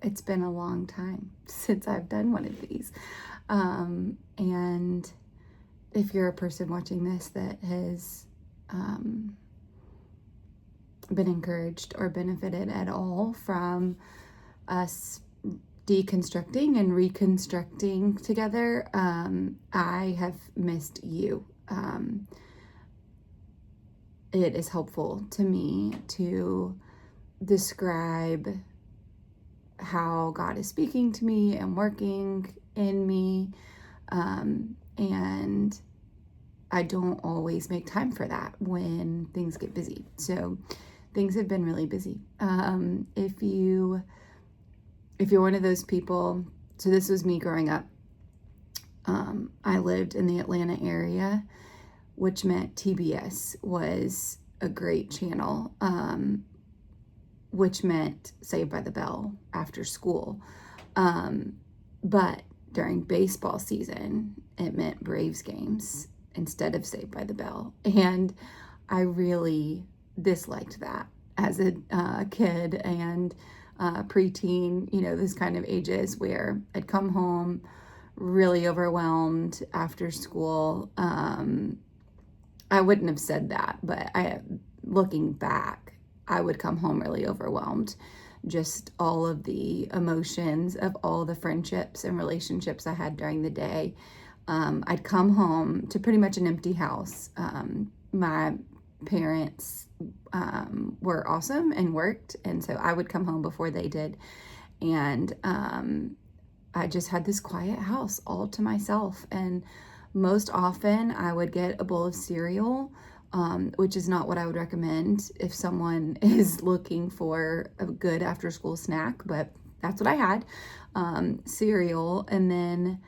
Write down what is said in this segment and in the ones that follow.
It's been a long time since I've done one of these. And if you're a person watching this that has been encouraged or benefited at all from us deconstructing and reconstructing together, I have missed you. It is helpful to me to describe how God is speaking to me and working in me, and I don't always make time for that when things get busy. So things have been really busy. If you're one of those people, so this was me growing up. I lived in the Atlanta area, which meant TBS was a great channel, which meant Saved by the Bell after school. But during baseball season, it meant Braves games instead of Saved by the Bell. And I really disliked that as a kid and preteen, those kind of ages where I'd come home really overwhelmed after school. I wouldn't have said that, but looking back, I would come home really overwhelmed. Just all of the emotions of all the friendships and relationships I had during the day. I'd come home to pretty much an empty house. My parents were awesome and worked, and so I would come home before they did. And I just had this quiet house all to myself. And most often I would get a bowl of cereal, which is not what I would recommend if someone is looking for a good after school snack, but that's what I had, cereal. And then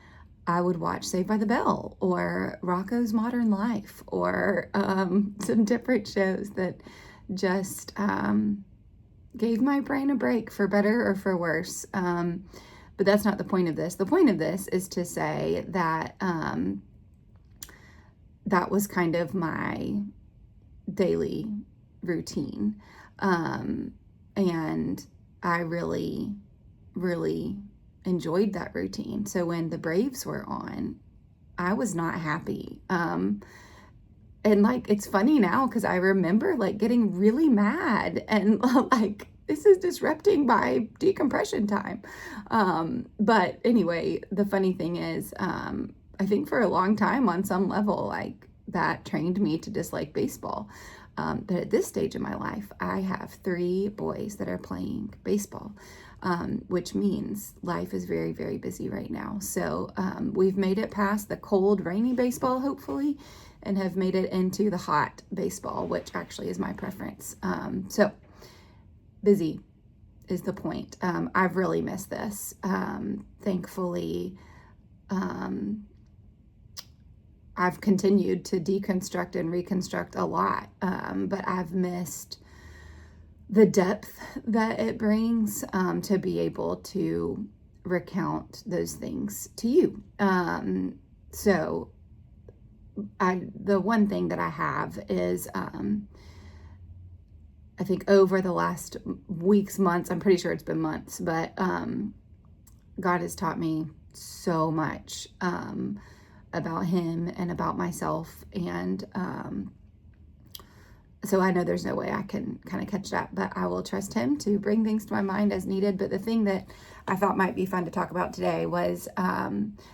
I would watch Saved by the Bell or Rocco's Modern Life or some different shows that just gave my brain a break, for better or for worse. But that's not the point of this. The point of this is to say that that was kind of my daily routine. And I really, really enjoyed that routine. So when the Braves were on, I was not happy. And it's funny now because I remember getting really mad and this is disrupting my decompression time. But anyway, the funny thing is, I think for a long time on some level, that trained me to dislike baseball. But at this stage in my life, I have 3 boys that are playing baseball, which means life is very, very busy right now. So we've made it past the cold, rainy baseball, hopefully, and have made it into the hot baseball, which actually is my preference. So busy is the point. I've really missed this. Thankfully, I've continued to deconstruct and reconstruct a lot, but I've missed the depth that it brings to be able to recount those things to you. So the one thing that I have is, I think over the last weeks, months, I'm pretty sure it's been months, but God has taught me so much about him and about myself. And so I know there's no way I can kind of catch that, but I will trust him to bring things to my mind as needed. But the thing that I thought might be fun to talk about today was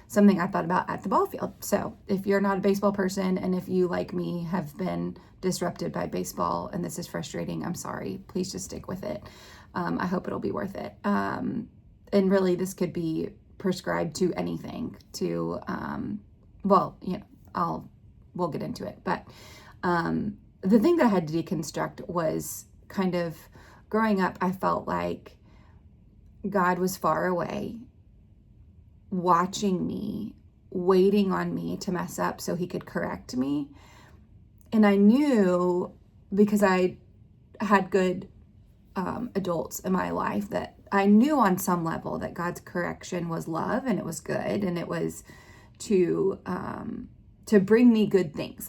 something I thought about at the ball field. So if you're not a baseball person, and if you, like me, have been disrupted by baseball and this is frustrating, I'm sorry. Please just stick with it. I hope it'll be worth it. And really, this could be prescribed to anything, to we'll get into it. But the thing that I had to deconstruct was kind of growing up, I felt like God was far away, watching me, waiting on me to mess up so he could correct me. And I knew, because I had good adults in my life, that I knew on some level that God's correction was love and it was good and it was to bring me good things.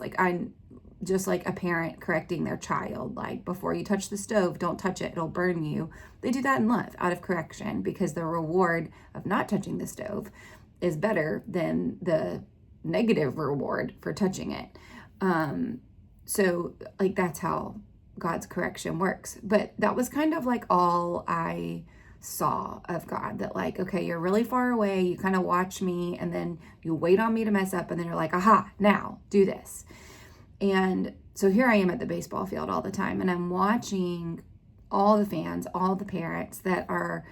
just like a parent correcting their child, like, before you touch the stove, don't touch it, it'll burn you. They do that in love, out of correction, because the reward of not touching the stove is better than the negative reward for touching it. So like, that's how God's correction works. But that was kind of like all I saw of God, that like, okay, you're really far away, you kind of watch me, and then you wait on me to mess up, and then you're like, aha, now do this. And so here I am at the baseball field all the time, and I'm watching all the fans, all the parents that are,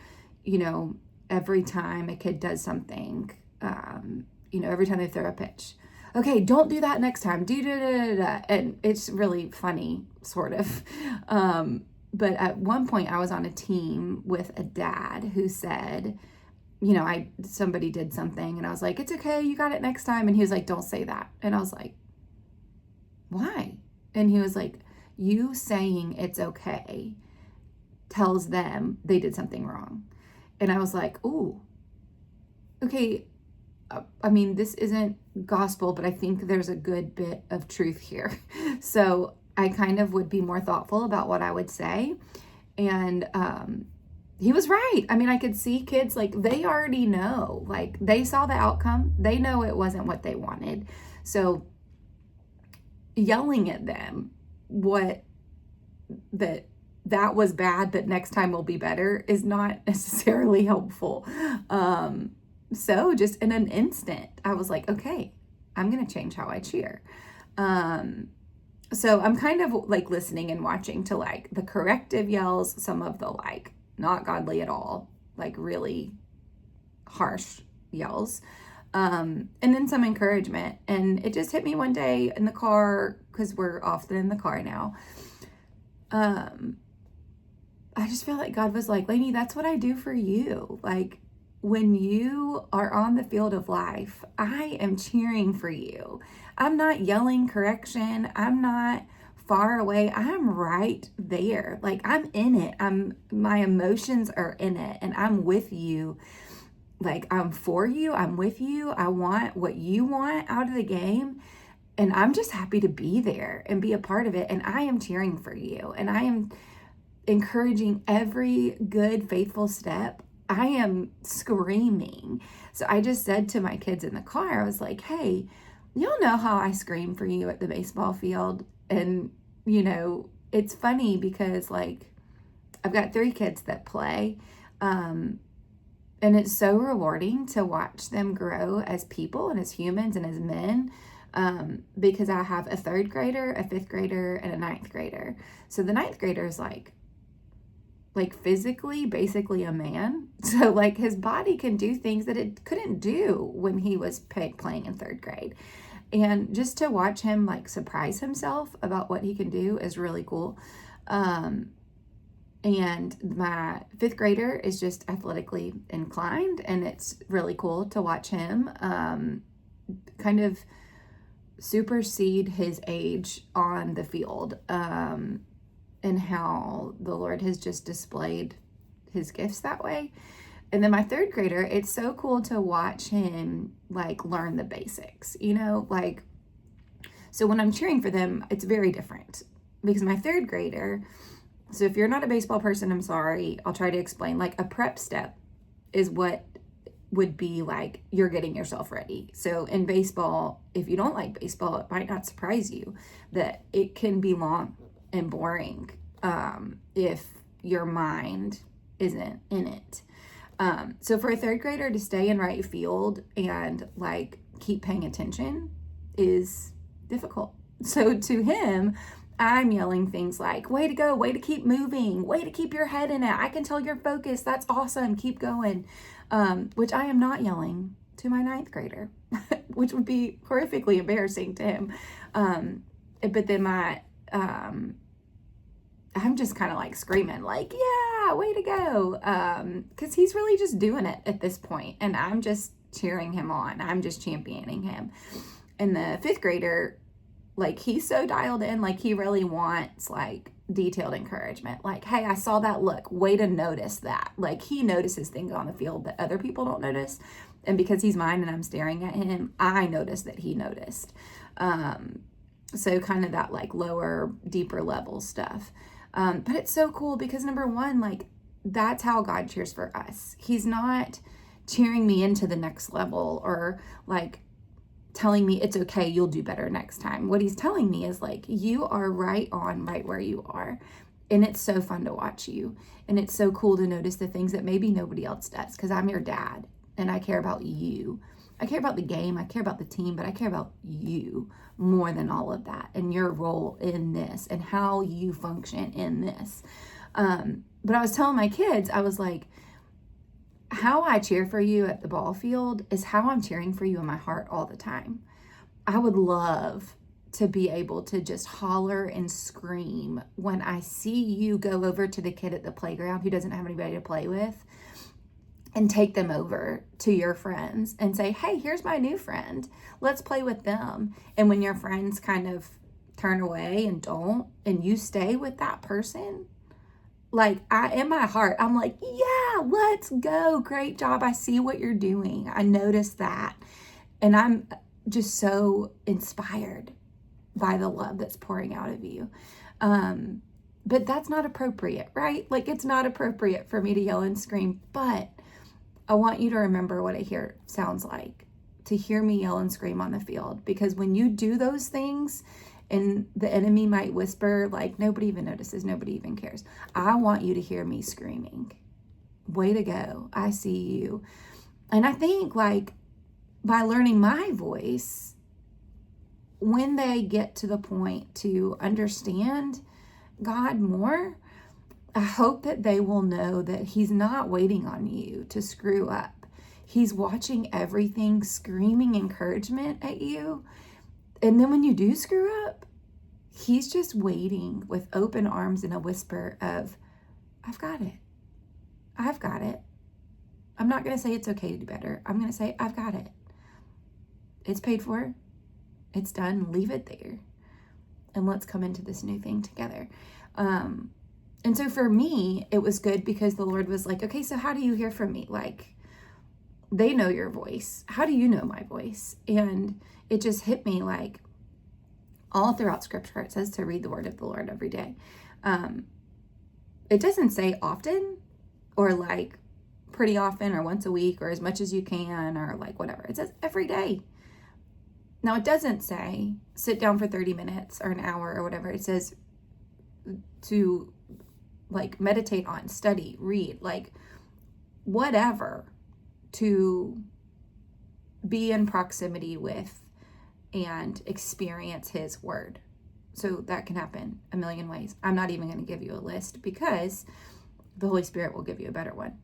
every time a kid does something, every time they throw a pitch, okay, don't do that next time, and it's really funny, sort of. But at one point I was on a team with a dad who said, somebody did something, and I was like, it's okay, you got it next time. And he was like, don't say that. And I was like, why? And he was like, you saying it's okay tells them they did something wrong. And I was like, ooh, okay. I mean, this isn't gospel, but I think there's a good bit of truth here. So I kind of would be more thoughtful about what I would say. And he was right. I mean, I could see kids, like, they already know, like, they saw the outcome. They know it wasn't what they wanted. So yelling at them that was bad, but next time will be better, is not necessarily helpful. So just in an instant, I was like, okay, I'm going to change how I cheer. So I'm kind of like listening and watching to like the corrective yells, some of the like not godly at all, like really harsh yells, and then some encouragement. And it just hit me one day in the car, because we're often in the car now. I just feel like God was like, Lainey, that's what I do for you. Like, when you are on the field of life, I am cheering for you. I'm not yelling correction. I'm not far away. I'm right there. Like, I'm in it. My emotions are in it, and I'm with you. Like, I'm for you. I'm with you. I want what you want out of the game. And I'm just happy to be there and be a part of it. And I am cheering for you. And I am encouraging every good, faithful step. I am screaming. So I just said to my kids in the car, I was like, hey, you'll know how I scream for you at the baseball field. And, it's funny because, like, I've got 3 kids that play. And it's so rewarding to watch them grow as people and as humans and as men. Because I have a 3rd grader, a 5th grader, and a 9th grader. So the 9th grader is like physically basically a man. So like his body can do things that it couldn't do when he was playing in 3rd grade. And just to watch him like surprise himself about what he can do is really cool. And my 5th grader is just athletically inclined, and it's really cool to watch him kind of supersede his age on the field. And how the Lord has just displayed his gifts that way. And then my 3rd grader, it's so cool to watch him like learn the basics, like, so when I'm cheering for them, it's very different, because my 3rd grader, so if you're not a baseball person, I'm sorry, I'll try to explain. Like, a prep step is what would be like you're getting yourself ready. So in baseball, if you don't like baseball, it might not surprise you that it can be long and boring if your mind isn't in it. So for a 3rd grader to stay in right field and like keep paying attention is difficult. So to him, I'm yelling things like, way to go, way to keep moving, way to keep your head in it. I can tell you're focused. That's awesome. Keep going. Which I am not yelling to my 9th grader, which would be horrifically embarrassing to him. But then I'm just kind of like screaming, like, yeah, way to go. Because he's really just doing it at this point, and I'm just cheering him on. I'm just championing him. And the 5th grader, like, he's so dialed in, like, he really wants, like, detailed encouragement. Like, hey, I saw that look. Way to notice that. Like, he notices things on the field that other people don't notice. And because he's mine and I'm staring at him, I noticed that he noticed. So kind of that like lower, deeper level stuff. But it's so cool because number one, like that's how God cheers for us. He's not cheering me into the next level or like telling me it's okay, you'll do better next time. What he's telling me is like, you are right on, right where you are. And it's so fun to watch you. And it's so cool to notice the things that maybe nobody else does because I'm your dad and I care about you. I care about the game, I care about the team, but I care about you more than all of that and your role in this and how you function in this. But I was telling my kids, I was like, how I cheer for you at the ball field is how I'm cheering for you in my heart all the time. I would love to be able to just holler and scream when I see you go over to the kid at the playground who doesn't have anybody to play with and take them over to your friends and say, hey, here's my new friend. Let's play with them. And when your friends kind of turn away and don't, and you stay with that person, like in my heart, I'm like, yeah, let's go. Great job. I see what you're doing. I noticed that. And I'm just so inspired by the love that's pouring out of you. But that's not appropriate, right? Like it's not appropriate for me to yell and scream, but I want you to remember what I hear sounds like, to hear me yell and scream on the field. Because when you do those things and the enemy might whisper, like, nobody even notices, nobody even cares. I want you to hear me screaming. Way to go. I see you. And I think like by learning my voice, when they get to the point to understand God more, I hope that they will know that he's not waiting on you to screw up. He's watching everything, screaming encouragement at you. And then when you do screw up, he's just waiting with open arms and a whisper of, I've got it. I've got it. I'm not going to say it's okay to do better. I'm going to say, I've got it. It's paid for. It's done. Leave it there. And let's come into this new thing together. And so for me, it was good because the Lord was like, okay, so how do you hear from me? Like, they know your voice. How do you know my voice? And it just hit me like all throughout scripture, it says to read the word of the Lord every day. It doesn't say often or like pretty often or once a week or as much as you can or like whatever. It says every day. Now, it doesn't say sit down for 30 minutes or an hour or whatever. It says to like meditate on, study, read, like whatever, to be in proximity with and experience his word. So that can happen a million ways. I'm not even going to give you a list because the Holy Spirit will give you a better one.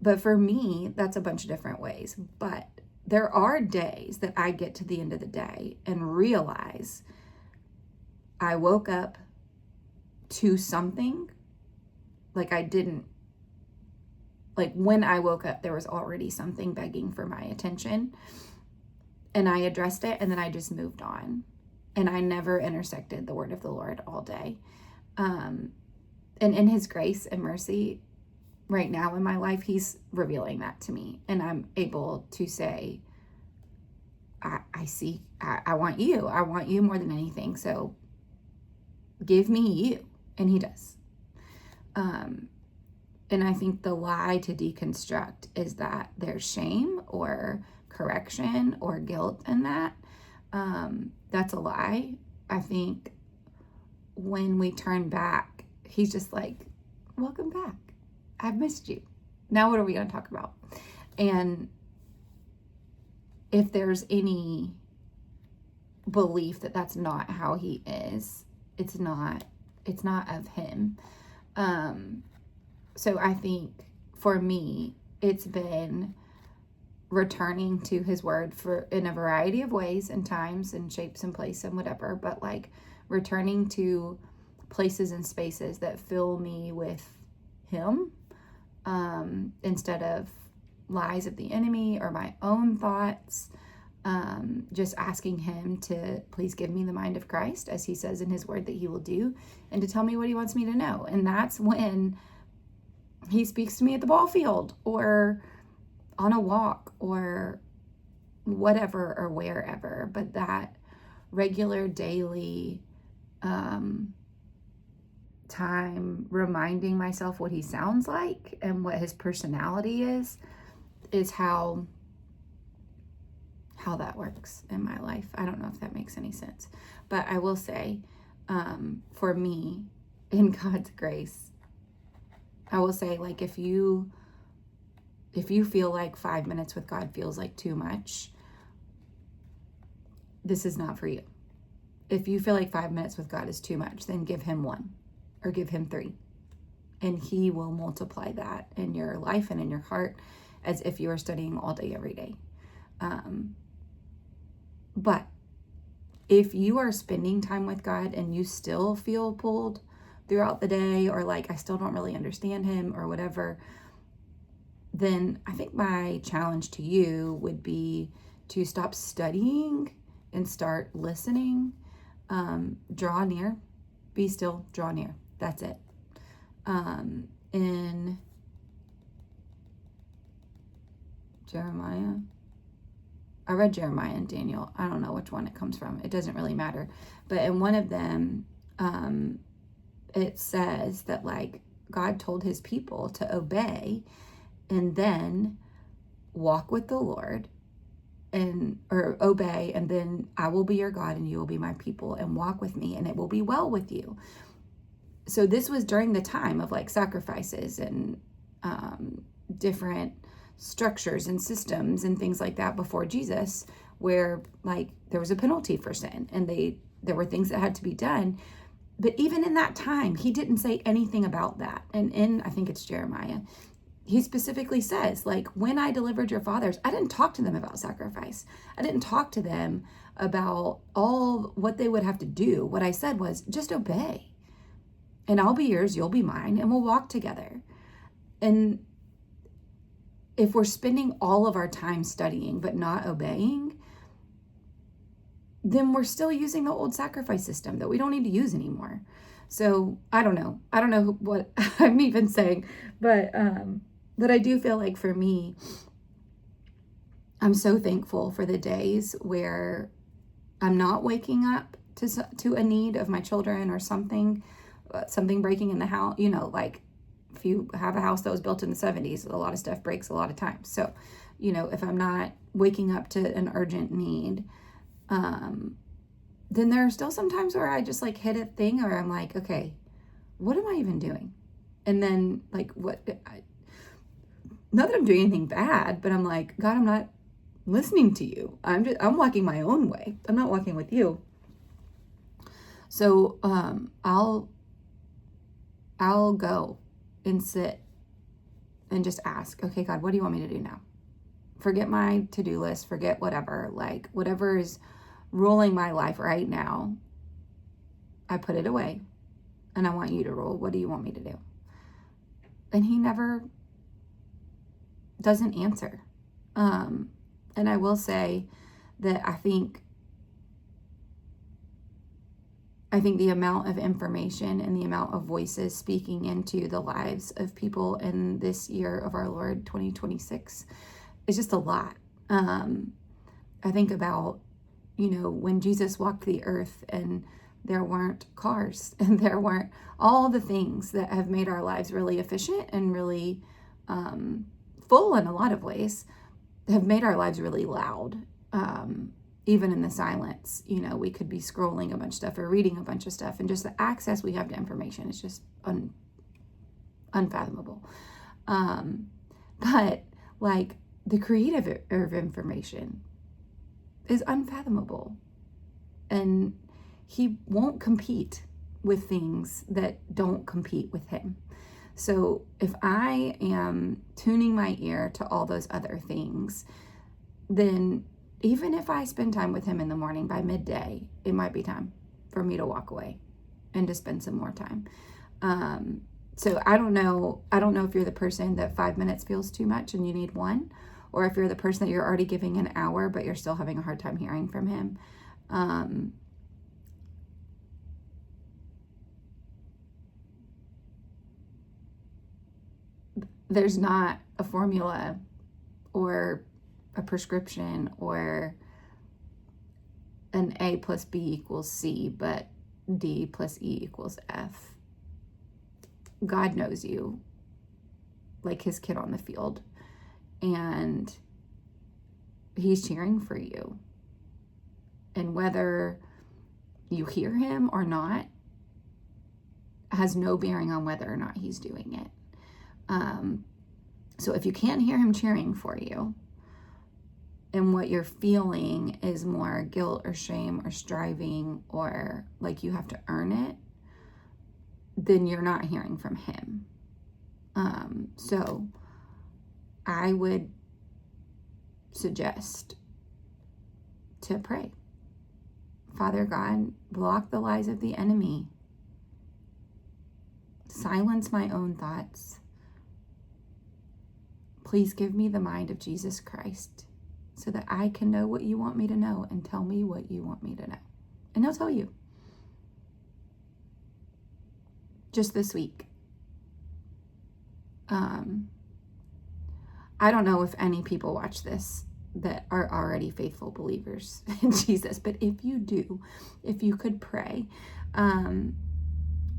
But for me, that's a bunch of different ways. But there are days that I get to the end of the day and realize I woke up to something like I didn't, like when I woke up, there was already something begging for my attention and I addressed it and then I just moved on and I never intersected the word of the Lord all day. And in his grace and mercy right now in my life, he's revealing that to me and I'm able to say, I see, I want you more than anything. So give me you. And he does. And I think the lie to deconstruct is that there's shame or correction or guilt in that. That's a lie. I think when we turn back, he's just like, welcome back. I've missed you. Now what are we going to talk about? And if there's any belief that that's not how he is, it's not of him. So I think for me, it's been returning to his word for in a variety of ways and times and shapes and places and whatever, but like returning to places and spaces that fill me with him, instead of lies of the enemy or my own thoughts. Just asking him to please give me the mind of Christ, as he says in his word that he will do, and to tell me what he wants me to know. And that's when he speaks to me at the ball field or on a walk or whatever or wherever. But that regular daily time reminding myself what he sounds like and what his personality is how that works in my life. I don't know if that makes any sense, but I will say, for me, in God's grace, I will say, like, if you feel like 5 minutes with God feels like too much, this is not for you. If you feel like 5 minutes with God is too much, then give him 1 or give him 3. And he will multiply that in your life and in your heart as if you are studying all day, every day. But if you are spending time with God and you still feel pulled throughout the day, or like, I still don't really understand him or whatever, then I think my challenge to you would be to stop studying and start listening. Draw near, be still, draw near. That's it. In Jeremiah, I read Jeremiah and Daniel. I don't know which one it comes from. It doesn't really matter. But in one of them, it says that, like, God told his people to obey and then walk with the Lord, or obey, and then I will be your God and you will be my people, and walk with me and it will be well with you. So this was during the time of, like, sacrifices and different structures and systems and things like that before Jesus, where, like, there was a penalty for sin and there were things that had to be done. But even in that time, he didn't say anything about that. And I think it's Jeremiah, he specifically says, like, when I delivered your fathers, I didn't talk to them about sacrifice. I didn't talk to them about all what they would have to do. What I said was, just obey. And I'll be yours, you'll be mine, and we'll walk together. And if we're spending all of our time studying but not obeying, then we're still using the old sacrifice system that we don't need to use anymore. So I don't know what I'm even saying, but I do feel like, for me, I'm so thankful for the days where I'm not waking up to a need of my children or something breaking in the house. You know, like, if you have a house that was built in the 70s, a lot of stuff breaks a lot of times. So, you know, if I'm not waking up to an urgent need, then there are still some times where I just, like, hit a thing, or I'm like, okay, what am I even doing? And then, like, not that I'm doing anything bad, but I'm like, God, I'm not listening to you. I'm walking my own way. I'm not walking with you. So, I'll go and sit and just ask, okay, God, what do you want me to do now? Forget my to-do list, forget whatever, like, whatever is ruling my life right now, I put it away and I want you to rule. What do you want me to do? And he never doesn't answer. And I will say that I think the amount of information and the amount of voices speaking into the lives of people in this year of our Lord 2026 is just a lot. I think about, you know, when Jesus walked the earth and there weren't cars and there weren't all the things that have made our lives really efficient and really full in a lot of ways, have made our lives really loud. Even in the silence, you know, we could be scrolling a bunch of stuff or reading a bunch of stuff, and just the access we have to information is just unfathomable. But, like, the creative of information is unfathomable, and he won't compete with things that don't compete with him. So if I am tuning my ear to all those other things, then even if I spend time with him in the morning, by midday, it might be time for me to walk away and to spend some more time. So I don't know if you're the person that 5 minutes feels too much and you need 1, or if you're the person that you're already giving an hour, but you're still having a hard time hearing from him. There's not a formula or a prescription or an A plus B equals C, but D plus E equals F. God knows you like his kid on the field, and he's cheering for you. And whether you hear him or not has no bearing on whether or not he's doing it. So if you can't hear him cheering for you, and what you're feeling is more guilt or shame or striving or like you have to earn it, then you're not hearing from him. So I would suggest to pray. Father God, block the lies of the enemy. Silence my own thoughts. Please give me the mind of Jesus Christ so that I can know what you want me to know and tell me what you want me to know. And I'll tell you. Just this week. I don't know if any people watch this that are already faithful believers in Jesus, but if you do, if you could pray,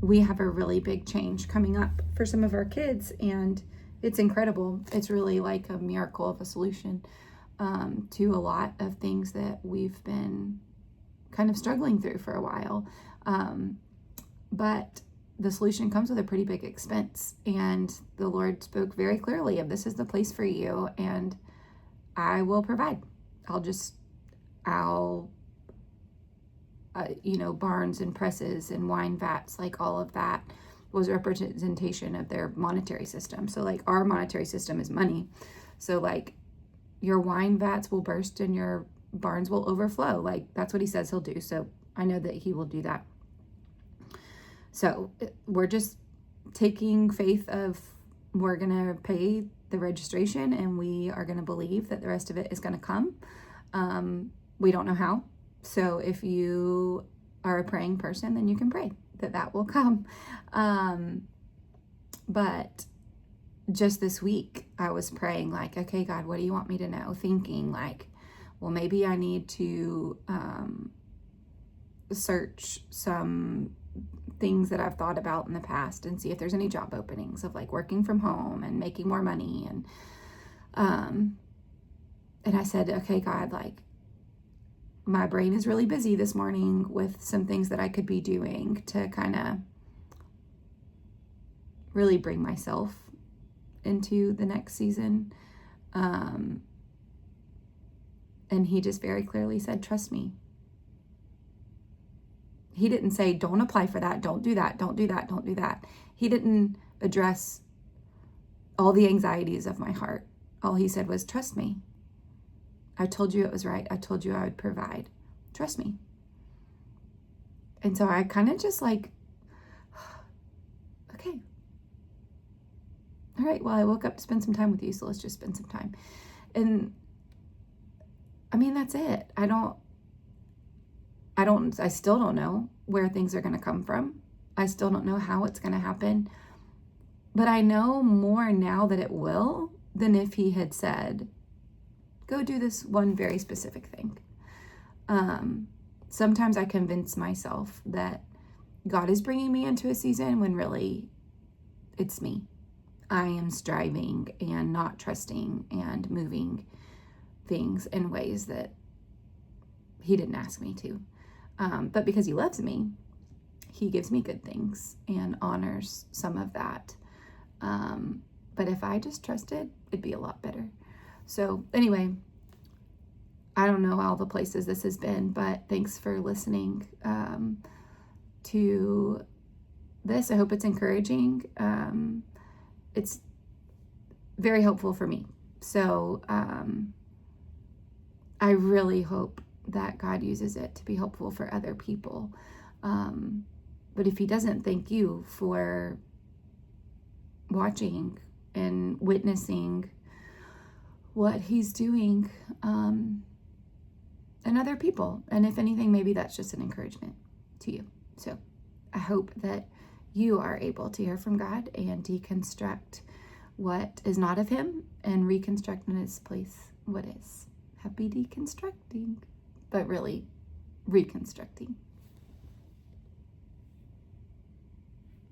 we have a really big change coming up for some of our kids, and it's incredible. It's really like a miracle of a solution to a lot of things that we've been kind of struggling through for a while. But the solution comes with a pretty big expense, and the Lord spoke very clearly of this is the place for you, and I will provide. Barns and presses and wine vats, like all of that was a representation of their monetary system. So like our monetary system is money. So like your wine vats will burst and your barns will overflow. Like that's what he says he'll do. So I know that he will do that. So we're just taking faith of we're going to pay the registration and we are going to believe that the rest of it is going to come. We don't know how. So if you are a praying person, then you can pray that will come. But just this week, I was praying like, okay, God, what do you want me to know? Thinking like, well, maybe I need to search some things that I've thought about in the past and see if there's any job openings of like working from home and making more money. And I said, okay, God, like my brain is really busy this morning with some things that I could be doing to kind of really bring myself into the next season. And he just very clearly said, trust me. He didn't say, don't apply for that. Don't do that. Don't do that. Don't do that. He didn't address all the anxieties of my heart. All he said was, trust me. I told you it was right. I told you I would provide. Trust me. And so I kind of just like, okay. All right, well, I woke up to spend some time with you, so let's just spend some time. And I mean, that's it. I still don't know where things are going to come from. I still don't know how it's going to happen. But I know more now that it will than if he had said, go do this one very specific thing. Sometimes I convince myself that God is bringing me into a season when really it's me. I am striving and not trusting and moving things in ways that he didn't ask me to. But because he loves me, he gives me good things and honors some of that. But if I just trusted, it'd be a lot better. So anyway, I don't know all the places this has been, but thanks for listening to this. I hope it's encouraging. It's very helpful for me. So I really hope that God uses it to be helpful for other people. But if he doesn't, thank you for watching and witnessing what he's doing in other people. And if anything, maybe that's just an encouragement to you. So I hope that you are able to hear from God and deconstruct what is not of him and reconstruct in its place what is. Happy deconstructing. But really, reconstructing.